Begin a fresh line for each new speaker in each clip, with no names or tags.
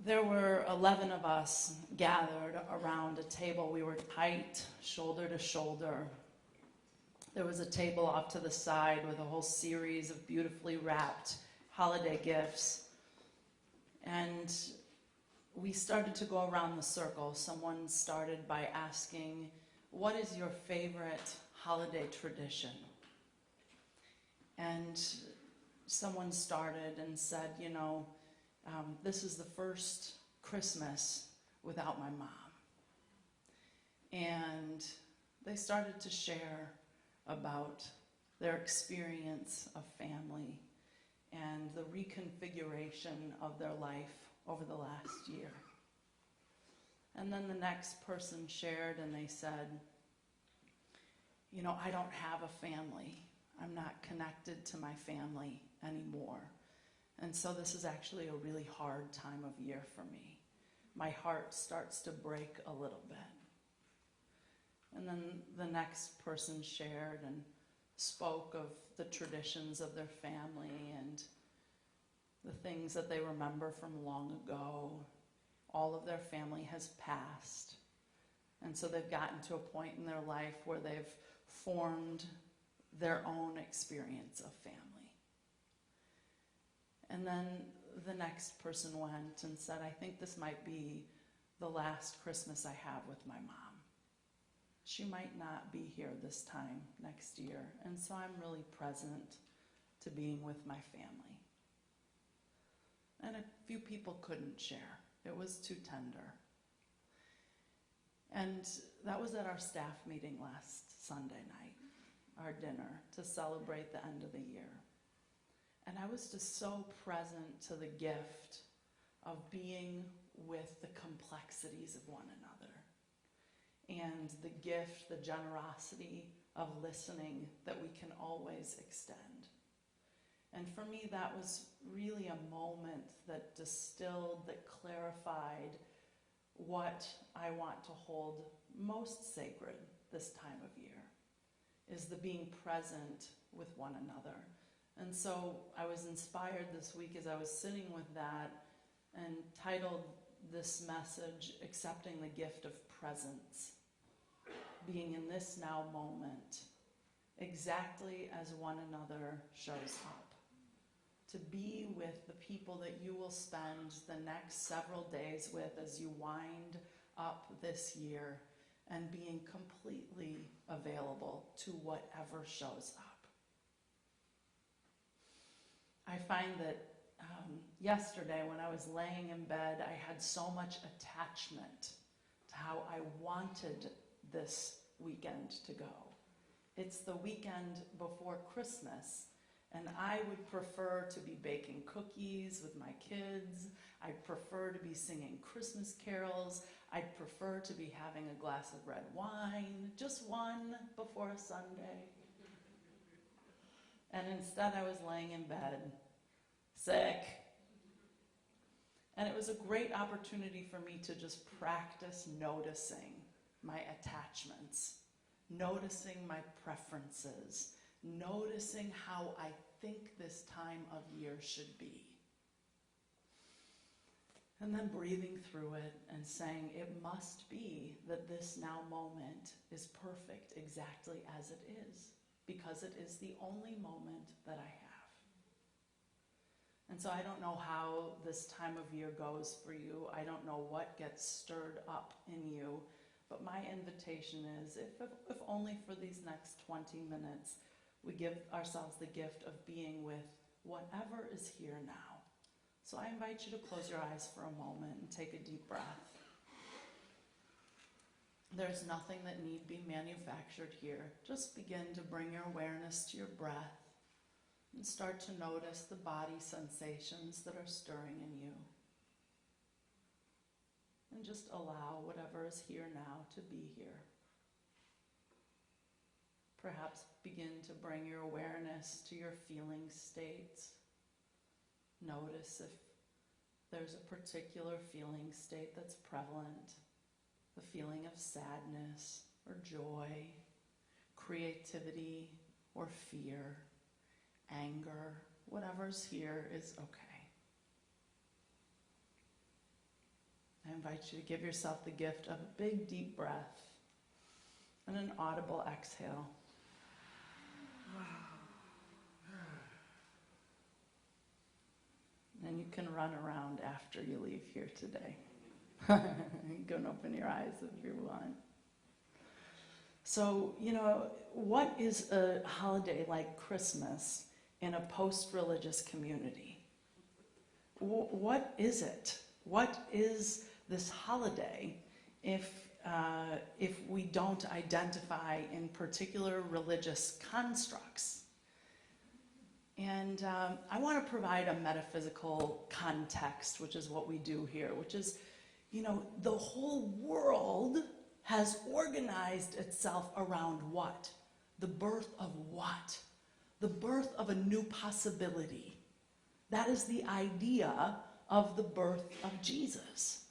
There were 11 of us gathered around a table. We were tight, shoulder to shoulder. There was a table off to the side with a whole series of beautifully wrapped holiday gifts. And we started to go around the circle. Someone started by asking, what is your favorite holiday tradition? And someone started and said, this is the first Christmas without my mom. And they started to share about their experience of family and the reconfiguration of their life over the last year. And then the next person shared and they said, I don't have a family. I'm not connected to my family anymore. And so this is actually a really hard time of year for me. My heart starts to break a little bit. And then the next person shared and spoke of the traditions of their family and the things that they remember from long ago. All of their family has passed. And so they've gotten to a point in their life where they've formed their own experience of family. And then the next person went and said, I think this might be the last Christmas I have with my mom. She might not be here this time next year, and so I'm really present to being with my family. And a few people couldn't share. It was too tender. And that was at our staff meeting last Sunday night, our dinner, to celebrate the end of the year. And I was just so present to the gift of being with the complexities of one another. And the gift, the generosity of listening that we can always extend. And for me, that was really a moment that distilled, that clarified what I want to hold most sacred this time of year, is the being present with one another. And so I was inspired this week as I was sitting with that and titled this message, Accepting the Gift of Presence. Being in this now moment, exactly as one another shows up. To be with the people that you will spend the next several days with as you wind up this year, and being completely available to whatever shows up. I find that yesterday when I was laying in bed, I had so much attachment to how I wanted this weekend to go. It's the weekend before Christmas, and I would prefer to be baking cookies with my kids. I'd prefer to be singing Christmas carols. I'd prefer to be having a glass of red wine, just one before a Sunday. And instead I was laying in bed, sick. And it was a great opportunity for me to just practice noticing my attachments, noticing my preferences, noticing how I think this time of year should be. And then breathing through it and saying, it must be that this now moment is perfect exactly as it is, because it is the only moment that I have. And so I don't know how this time of year goes for you. I don't know what gets stirred up in you. But my invitation is, if only for these next 20 minutes, we give ourselves the gift of being with whatever is here now. So I invite you to close your eyes for a moment and take a deep breath. There's nothing that need be manufactured here. Just begin to bring your awareness to your breath and start to notice the body sensations that are stirring in you. And just allow whatever is here now to be here. Perhaps begin to bring your awareness to your feeling states. Notice if there's a particular feeling state that's prevalent. The feeling of sadness or joy, creativity or fear, anger, whatever's here is okay. invite you to give yourself the gift of a big, deep breath and an audible exhale. And you can run around after you leave here today. You can open your eyes if you want. So, what is a holiday like Christmas in a post-religious community? What is it? What is this holiday if we don't identify in particular religious constructs? And I want to provide a metaphysical context, which is what we do here, which is, the whole world has organized itself around what? The birth of what? The birth of a new possibility. That is the idea of the birth of Jesus.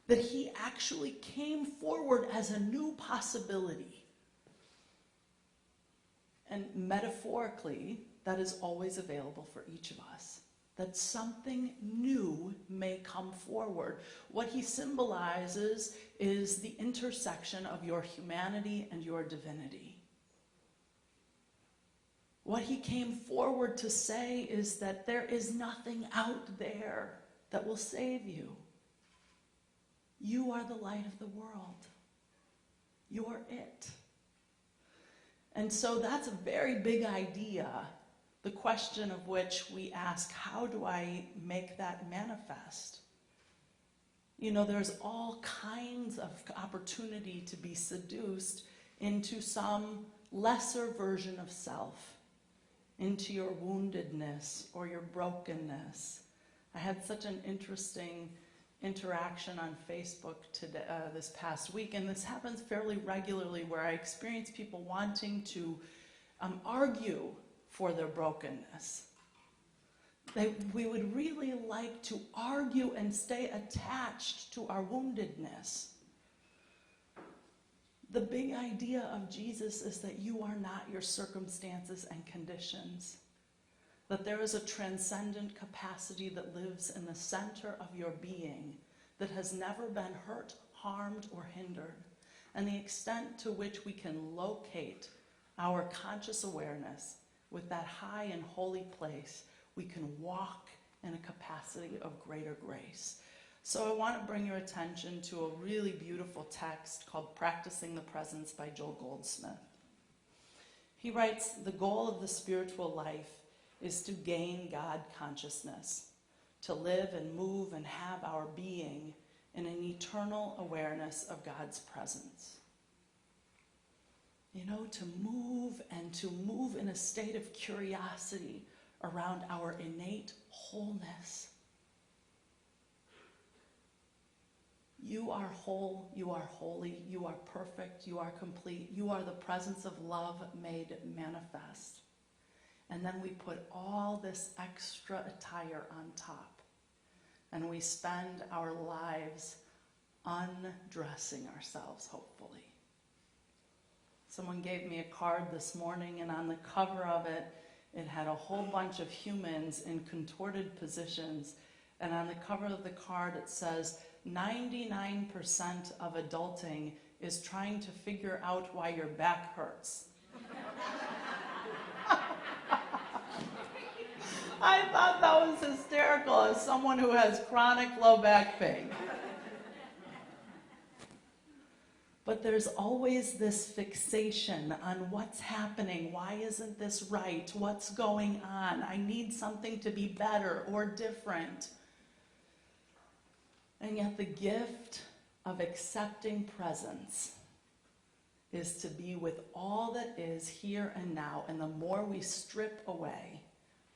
That he actually came forward as a new possibility. And metaphorically, that is always available for each of us. That something new may come forward. What he symbolizes is the intersection of your humanity and your divinity. What he came forward to say is that there is nothing out there that will save you. You are the light of the world. You're it. And so that's a very big idea. The question of which we ask, how do I make that manifest? There's all kinds of opportunity to be seduced into some lesser version of self, into your woundedness or your brokenness. I had such an interesting interaction on Facebook today, this past week, and this happens fairly regularly, where I experience people wanting to argue for their brokenness. We would really like to argue and stay attached to our woundedness. The big idea of Jesus is that you are not your circumstances and conditions. That there is a transcendent capacity that lives in the center of your being that has never been hurt, harmed, or hindered. And the extent to which we can locate our conscious awareness with that high and holy place, we can walk in a capacity of greater grace. So I want to bring your attention to a really beautiful text called Practicing the Presence by Joel Goldsmith. He writes, the goal of the spiritual life is to gain God consciousness, to live and move and have our being in an eternal awareness of God's presence. To move in a state of curiosity around our innate wholeness. You are whole, you are holy, you are perfect, you are complete, you are the presence of love made manifest. And then we put all this extra attire on top, and we spend our lives undressing ourselves, hopefully. Someone gave me a card this morning, and on the cover of it, it had a whole bunch of humans in contorted positions. And on the cover of the card, it says, 99% of adulting is trying to figure out why your back hurts. I thought that was hysterical as someone who has chronic low back pain. But there's always this fixation on what's happening. Why isn't this right? What's going on? I need something to be better or different. And yet the gift of accepting presence is to be with all that is here and now. And the more we strip away,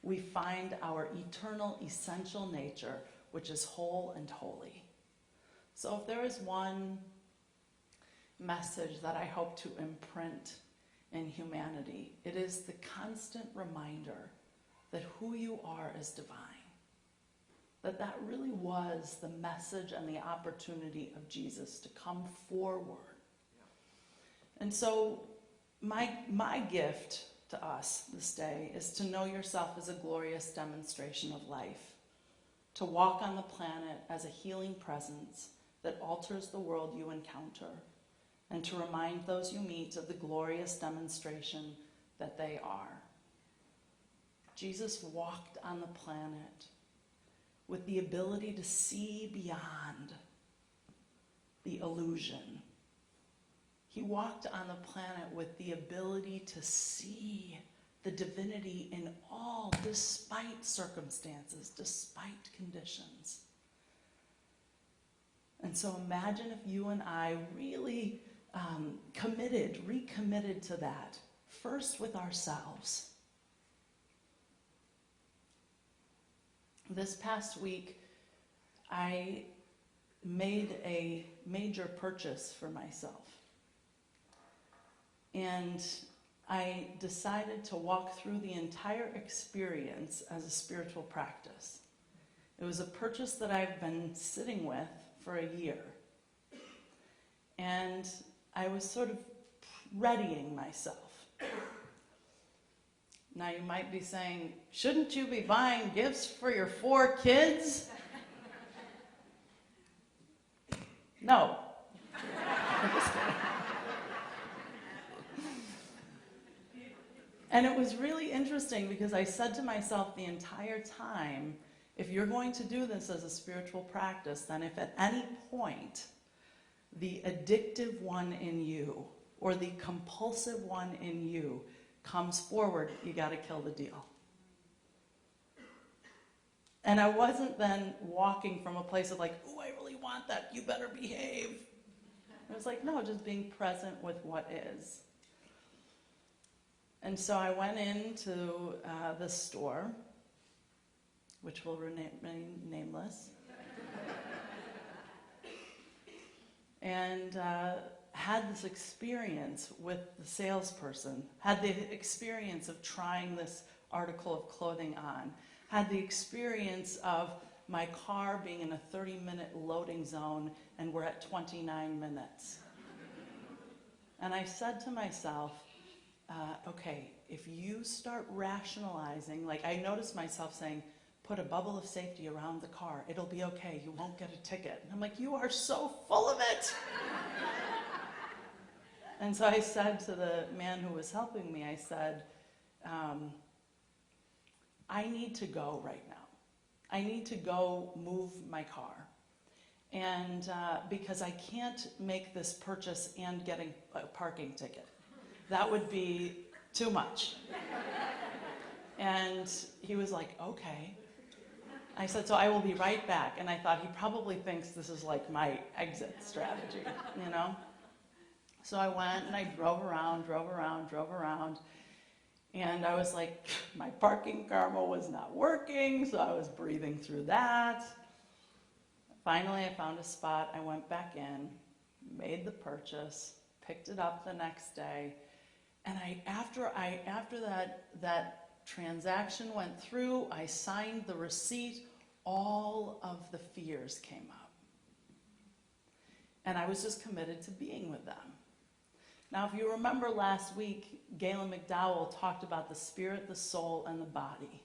we find our eternal, essential nature, which is whole and holy. So if there is one message that I hope to imprint in humanity, it is the constant reminder that who you are is divine. That really was the message and the opportunity of Jesus to come forward. And so my gift to us this day is to know yourself as a glorious demonstration of life, to walk on the planet as a healing presence, that alters the world you encounter, and to remind those you meet of the glorious demonstration that they are. Jesus walked on the planet with the ability to see beyond the illusion. He walked on the planet with the ability to see the divinity in all, despite circumstances, despite conditions. And so imagine if you and I really recommitted to that, first with ourselves. This past week, I made a major purchase for myself. And I decided to walk through the entire experience as a spiritual practice. It was a purchase that I've been sitting with for a year. And I was sort of readying myself. Now you might be saying, shouldn't you be buying gifts for your 4 kids? No. I'm just kidding. And it was really interesting because I said to myself the entire time, if you're going to do this as a spiritual practice, then if at any point the addictive one in you or the compulsive one in you comes forward, you got to kill the deal. And I wasn't then walking from a place of like, oh, I really want that, you better behave. It was like, no, just being present with what is. And so I went into the store, which will remain nameless, and had this experience with the salesperson, had the experience of trying this article of clothing on, had the experience of my car being in a 30-minute loading zone and we're at 29 minutes. And I said to myself, okay, if you start rationalizing, like I noticed myself saying, put a bubble of safety around the car, it'll be okay, you won't get a ticket. And I'm like, you are so full of it. And so I said to the man who was helping me, I said, I need to go right now. I need to go move my car. And because I can't make this purchase and getting a parking ticket. That would be too much. And he was like, okay. I said, so I will be right back. And I thought he probably thinks this is like my exit strategy, you know? So I went and I drove around. And I was like, my parking karma was not working, so I was breathing through that. Finally, I found a spot. I went back in, made the purchase, picked it up the next day. And after that transaction went through, I signed the receipt, all of the fears came up. And I was just committed to being with them. Now, if you remember last week, Galen McDowell talked about the spirit, the soul, and the body.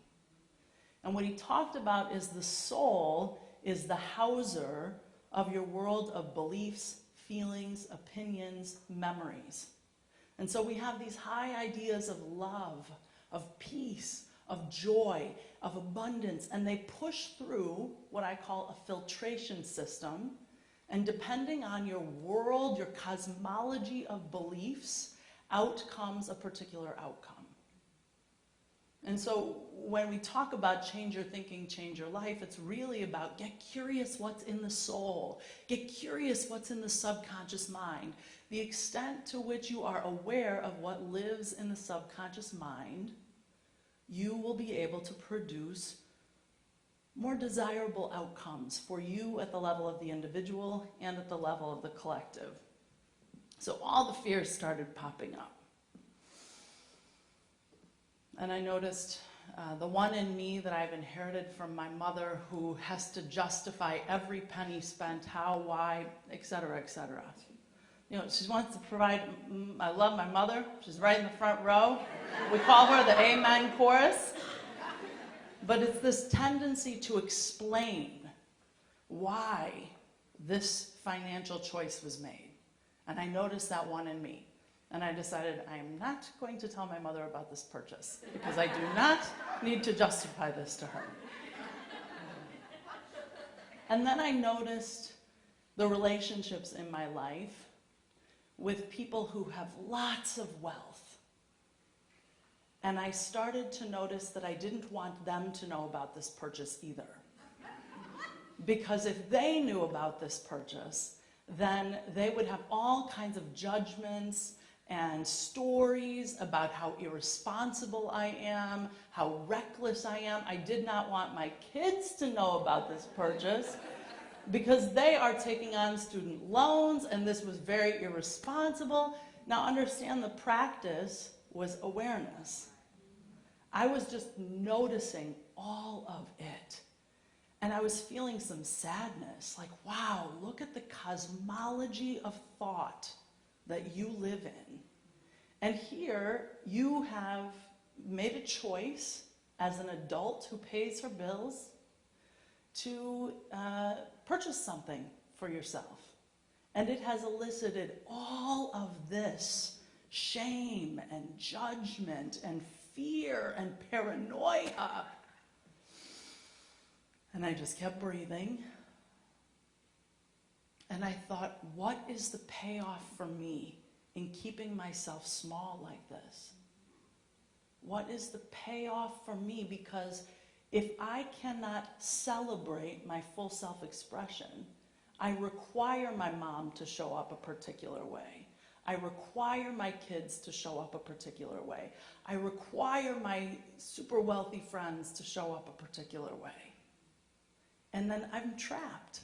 And what he talked about is the soul is the houser of your world of beliefs, feelings, opinions, memories. And so we have these high ideas of love, of peace, of joy, of abundance, and they push through what I call a filtration system. And depending on your world, your cosmology of beliefs, out comes a particular outcome. And so when we talk about change your thinking, change your life, it's really about get curious what's in the soul. Get curious what's in the subconscious mind. The extent to which you are aware of what lives in the subconscious mind, you will be able to produce more desirable outcomes for you at the level of the individual and at the level of the collective. So all the fears started popping up. And I noticed the one in me that I've inherited from my mother, who has to justify every penny spent, how, why, etc., etc. You know, she wants to provide, I love my mother, she's right in the front row. We call her the Amen Chorus. But it's this tendency to explain why this financial choice was made. And I noticed that one in me. And I decided I am not going to tell my mother about this purchase because I do not need to justify this to her. And then I noticed the relationships in my life with people who have lots of wealth. And I started to notice that I didn't want them to know about this purchase either. Because if they knew about this purchase, then they would have all kinds of judgments and stories about how irresponsible I am, how reckless I am. I did not want my kids to know about this purchase because they are taking on student loans and this was very irresponsible. Now understand, the practice was awareness. I was just noticing all of it. And I was feeling some sadness, like, wow, look at the cosmology of thought that you live in. And here you have made a choice as an adult who pays her bills to purchase something for yourself. And it has elicited all of this shame and judgment and fear and paranoia. And I just kept breathing. And I thought, what is the payoff for me in keeping myself small like this? What is the payoff for me? Because if I cannot celebrate my full self-expression, I require my mom to show up a particular way. I require my kids to show up a particular way. I require my super wealthy friends to show up a particular way. And then I'm trapped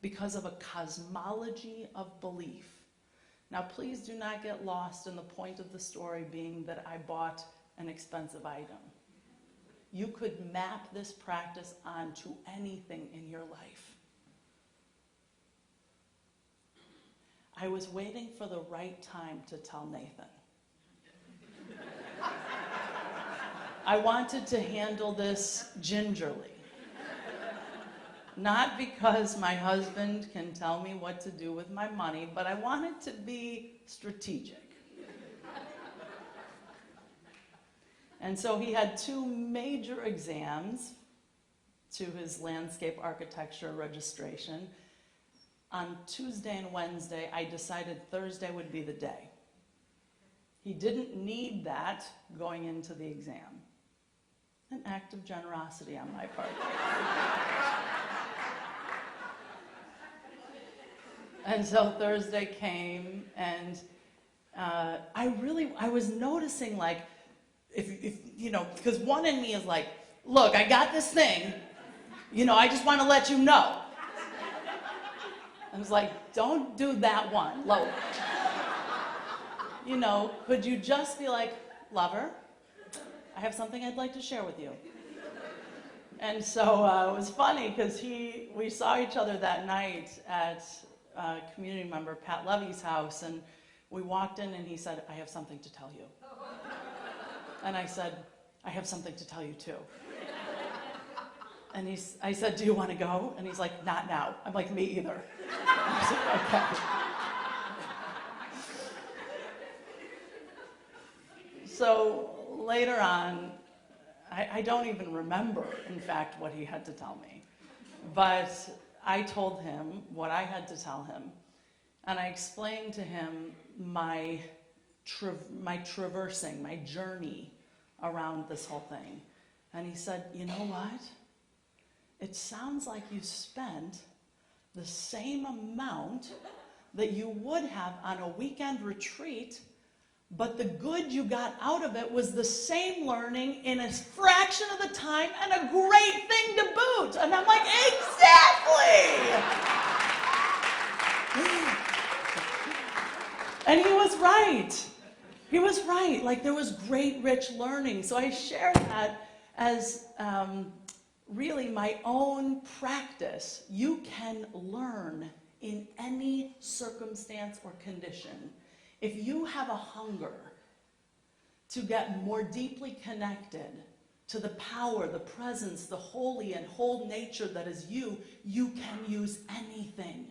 because of a cosmology of belief. Now, please do not get lost in the point of the story being that I bought an expensive item. You could map this practice onto anything in your life. I was waiting for the right time to tell Nathan. I wanted to handle this gingerly. Not because my husband can tell me what to do with my money, but I wanted to be strategic. And so he had 2 major exams to his landscape architecture registration. On Tuesday and Wednesday, I decided Thursday would be the day. He didn't need that going into the exam. An act of generosity on my part. And so Thursday came, and I was noticing, like, if you know, because one in me is like, look, I got this thing, you know, I just want to let you know. I was like, don't do that one, Lola. You know, could you just be like, lover, I have something I'd like to share with you. And so it was funny because we saw each other that night at community member Pat Levy's house, and we walked in and he said, I have something to tell you. And I said, I have something to tell you too. And I said, do you want to go? And he's like, not now. I'm like, me either. I said, okay. So later on, I don't even remember, in fact, what he had to tell me. But I told him what I had to tell him, and I explained to him my traversing, my journey around this whole thing. And he said, you know what? It sounds like you spent the same amount that you would have on a weekend retreat, but the good you got out of it was the same learning in a fraction of the time and a great thing to boot. And I'm like, exactly! And he was right. He was right. Like, there was great, rich learning. So I share that as really my own practice. You can learn in any circumstance or condition. If you have a hunger to get more deeply connected to the power, the presence, the holy and whole nature that is you, you can use anything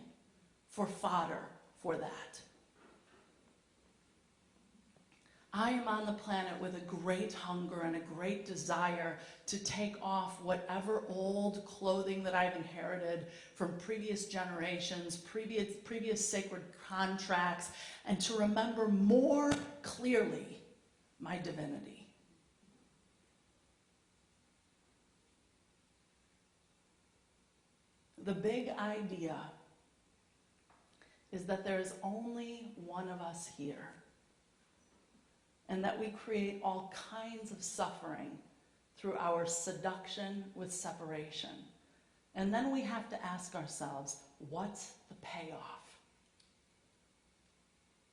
for fodder for that. I am on the planet with a great hunger and a great desire to take off whatever old clothing that I've inherited from previous generations, previous sacred contracts, and to remember more clearly my divinity. The big idea is that there is only one of us here, and that we create all kinds of suffering through our seduction with separation. And then we have to ask ourselves, what's the payoff?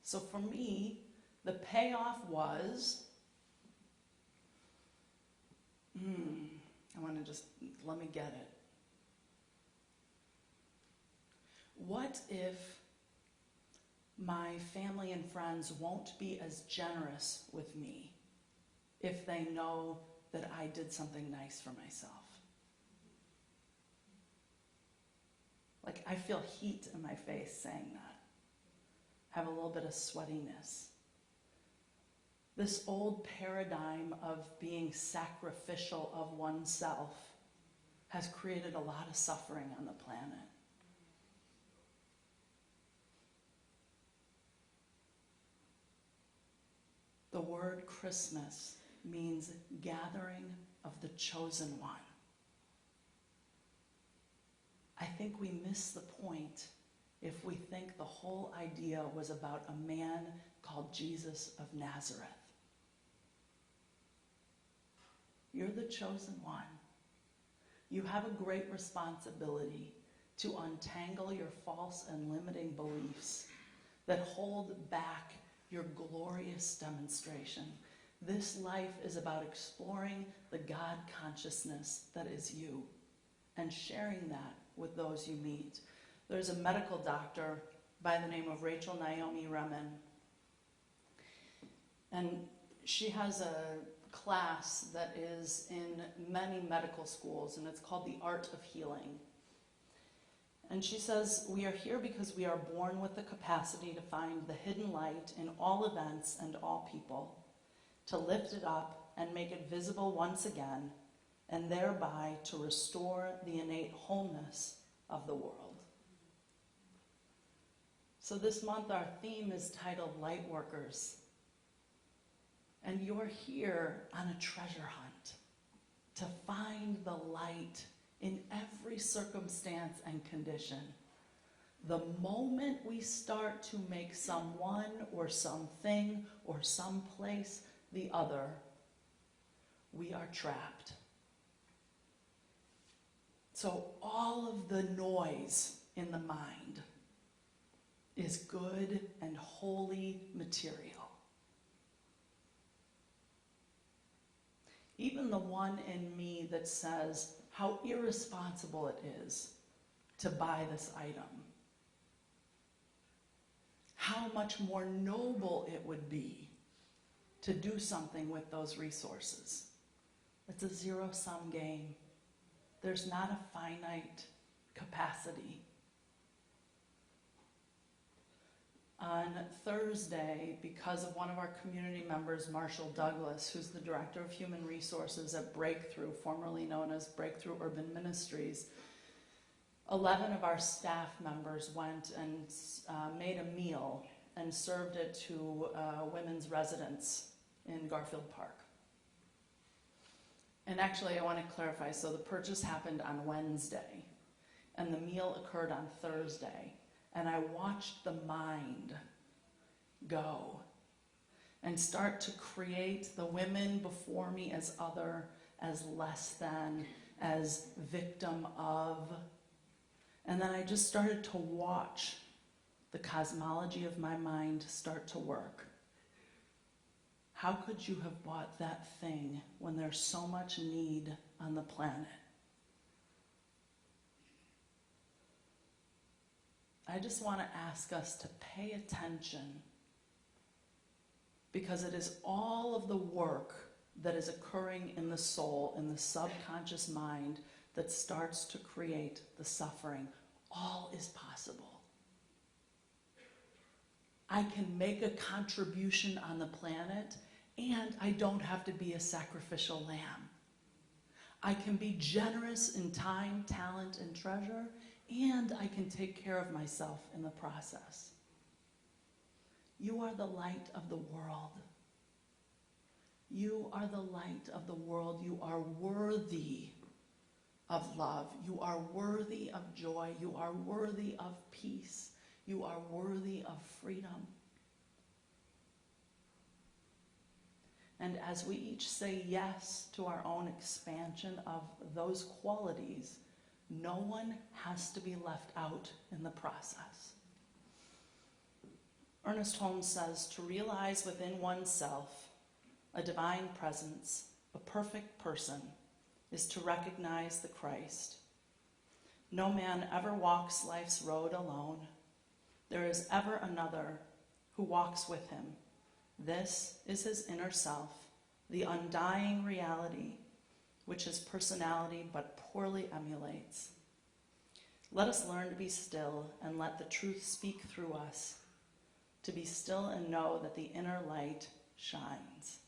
So for me, the payoff was, let me get it. What if my family and friends won't be as generous with me if they know that I did something nice for myself? Like, I feel heat in my face saying that. Have a little bit of sweatiness. This old paradigm of being sacrificial of oneself has created a lot of suffering on the planet. The word Christmas means gathering of the chosen one. I think we miss the point if we think the whole idea was about a man called Jesus of Nazareth. You're the chosen one. You have a great responsibility to untangle your false and limiting beliefs that hold back your glorious demonstration. This life is about exploring the God consciousness that is you and sharing that with those you meet. There's a medical doctor by the name of Rachel Naomi Remen, and she has a class that is in many medical schools, and it's called The Art of Healing. And she says, we are here because we are born with the capacity to find the hidden light in all events and all people, to lift it up and make it visible once again, and thereby to restore the innate wholeness of the world. So this month our theme is titled Light Workers. And you're here on a treasure hunt to find the light in every circumstance and condition. The moment we start to make someone or something or some place the other, we are trapped. So all of the noise in the mind is good and holy material. Even the one in me that says how irresponsible it is to buy this item. How much more noble it would be to do something with those resources. It's a zero-sum game. There's not a finite capacity. On Thursday, because of one of our community members, Marshall Douglas, who's the Director of Human Resources at Breakthrough, formerly known as Breakthrough Urban Ministries, 11 of our staff members went and made a meal and served it to women's residents in Garfield Park. And actually, I want to clarify, so the purchase happened on Wednesday, and the meal occurred on Thursday. And I watched the mind go and start to create the women before me as other, as less than, as victim of. And then I just started to watch the cosmology of my mind start to work. How could you have bought that thing when there's so much need on the planet? I just want to ask us to pay attention, because it is all of the work that is occurring in the soul, in the subconscious mind, that starts to create the suffering. All is possible. I can make a contribution on the planet, and I don't have to be a sacrificial lamb. I can be generous in time, talent, and treasure, and I can take care of myself in the process. You are the light of the world. You are the light of the world. You are worthy of love. You are worthy of joy. You are worthy of peace. You are worthy of freedom. And as we each say yes to our own expansion of those qualities, no one has to be left out in the process. Ernest Holmes says, to realize within oneself a divine presence, a perfect person, is to recognize the Christ. No man ever walks life's road alone. There is ever another who walks with him. This is his inner self, the undying reality, which his personality but poorly emulates. Let us learn to be still and let the truth speak through us, to be still and know that the inner light shines.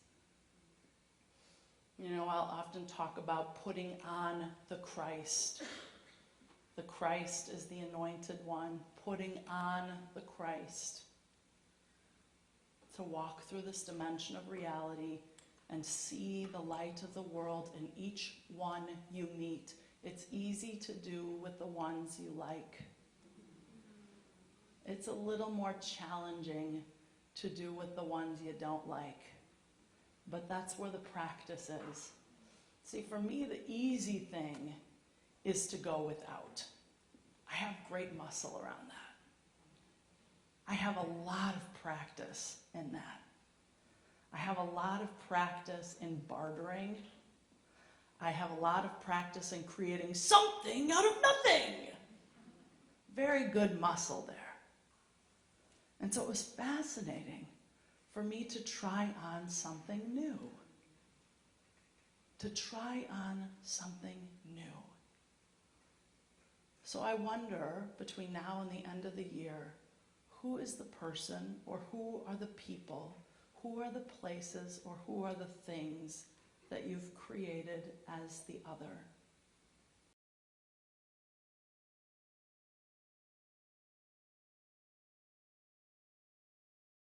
You know, I'll often talk about putting on the Christ. The Christ is the anointed one, putting on the Christ. To walk through this dimension of reality and see the light of the world in each one you meet. It's easy to do with the ones you like. It's a little more challenging to do with the ones you don't like. But that's where the practice is. See, for me, the easy thing is to go without. I have great muscle around that. I have a lot of practice in that. I have a lot of practice in bartering. I have a lot of practice in creating something out of nothing. Very good muscle there. And so it was fascinating for me to try on something new. To try on something new. So I wonder, between now and the end of the year, who is the person, or who are the people, who are the places, or who are the things that you've created as the other?